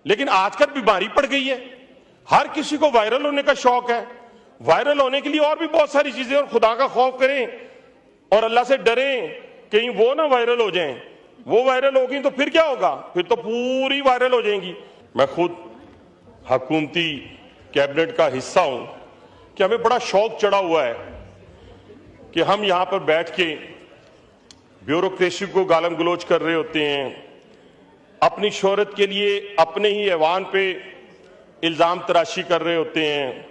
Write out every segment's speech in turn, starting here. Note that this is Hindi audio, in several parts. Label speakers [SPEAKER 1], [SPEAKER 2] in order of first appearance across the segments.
[SPEAKER 1] लेकिन आजकल बीमारी पड़ गई है, हर किसी को वायरल होने का शौक है। वायरल होने के लिए और भी बहुत सारी चीजें, और खुदा का खौफ करें और अल्लाह से डरें, कहीं वो ना वायरल हो जाएं। वो वायरल होगी तो फिर क्या होगा? फिर तो पूरी वायरल हो जाएंगी। मैं खुद हुकूमती कैबिनेट का हिस्सा हूं कि हमें बड़ा शौक चढ़ा हुआ है कि हम यहां पर बैठ के ब्यूरोक्रेसी को गालम गलोच कर रहे होते हैं, अपनी शोहरत के लिए अपने ही ऐवान पे इल्जाम तराशी कर रहे होते हैं,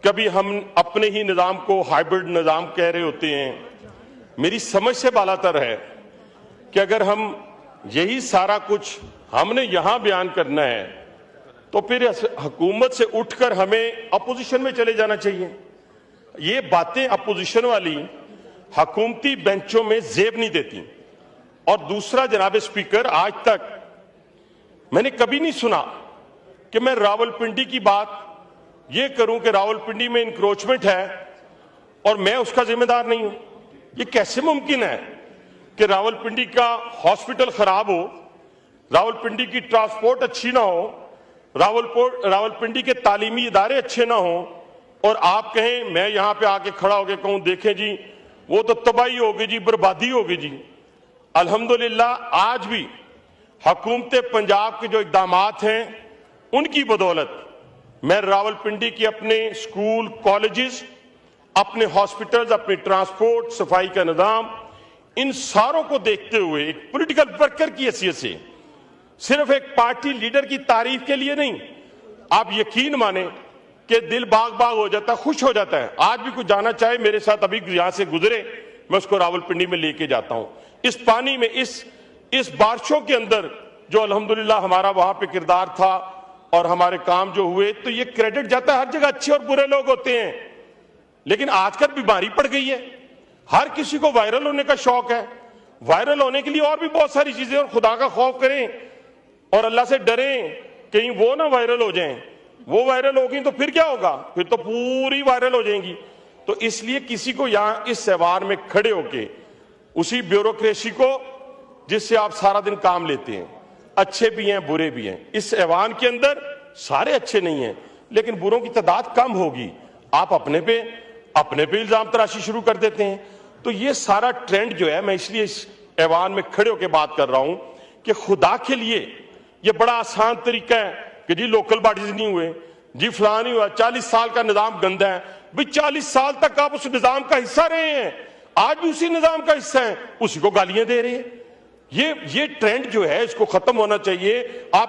[SPEAKER 1] कभी हम अपने ही निजाम को हाइब्रिड निजाम कह रहे होते हैं। मेरी समझ से बालातर है कि अगर हम यही सारा कुछ हमने यहां बयान करना है तो फिर हुकूमत से उठकर हमें अपोजिशन में चले जाना चाहिए। ये बातें अपोजिशन वाली हुकूमती बेंचों में जेब नहीं देती। और दूसरा, जनाब स्पीकर, आज तक मैंने कभी नहीं सुना कि मैं रावलपिंडी की बात ये करूं कि रावलपिंडी में इंक्रोचमेंट है और मैं उसका जिम्मेदार नहीं हूं। ये कैसे मुमकिन है कि रावलपिंडी का हॉस्पिटल खराब हो, रावलपिंडी की ट्रांसपोर्ट अच्छी ना हो, रावलपिंडी के तालीमी इदारे अच्छे ना हो, और आप कहें, मैं यहां पे आके खड़ा होकर कहूं, देखें जी वो तो तबाही होगी जी, बर्बादी होगी जी। अल्हम्दुलिल्लाह आज भी हुकूमत पंजाब के जो इक़दामात हैं उनकी बदौलत मैं रावलपिंडी के अपने स्कूल, कॉलेजेस, अपने हॉस्पिटल्स, अपनी ट्रांसपोर्ट, सफाई का निजाम, इन सारों को देखते हुए एक पॉलिटिकल वर्कर की हैसियत से, सिर्फ एक पार्टी लीडर की तारीफ के लिए नहीं, आप यकीन माने कि दिल बाग बाग हो जाता है, खुश हो जाता है। आज भी कुछ जाना चाहे मेरे साथ, अभी यहां से गुजरे, मैं उसको रावलपिंडी में लेके जाता हूं। इस पानी में, इस बारिशों के अंदर जो अल्हम्दुलिल्लाह हमारा वहां पे किरदार था और हमारे काम जो हुए, तो ये क्रेडिट जाता है। हर जगह अच्छे और बुरे लोग होते हैं, लेकिन आजकल बीमारी पड़ गई है, हर किसी को वायरल होने का शौक है। वायरल होने के लिए और भी बहुत सारी चीजें, और खुदा का खौफ करें और अल्लाह से डरें, कहीं वो ना वायरल हो जाएं। वो वायरल होगी तो फिर क्या होगा? फिर तो पूरी वायरल हो जाएंगी। तो इसलिए किसी को यहां इस त्यौहार में खड़े होके उसी ब्यूरोक्रेसी को जिससे आप सारा दिन काम लेते हैं, अच्छे भी हैं बुरे भी हैं, इस ऐवान के अंदर सारे अच्छे नहीं हैं लेकिन बुरों की तादाद कम होगी, आप अपने पे इल्जाम तराशी शुरू कर देते हैं। तो ये सारा ट्रेंड जो है, मैं इसलिए इस ऐवान में खड़े होकर बात कर रहा हूं कि खुदा के लिए ये बड़ा आसान तरीका है कि जी लोकल बॉडीज नहीं हुए, जी फलां नहीं हुआ, 40 साल का निजाम गंदा है। भाई 40 साल तक आप उस निजाम का हिस्सा रहे हैं, आज भी उसी निजाम का हिस्सा है, उसी को गालियां दे रहे हैं। ये ट्रेंड जो है इसको खत्म होना चाहिए। आप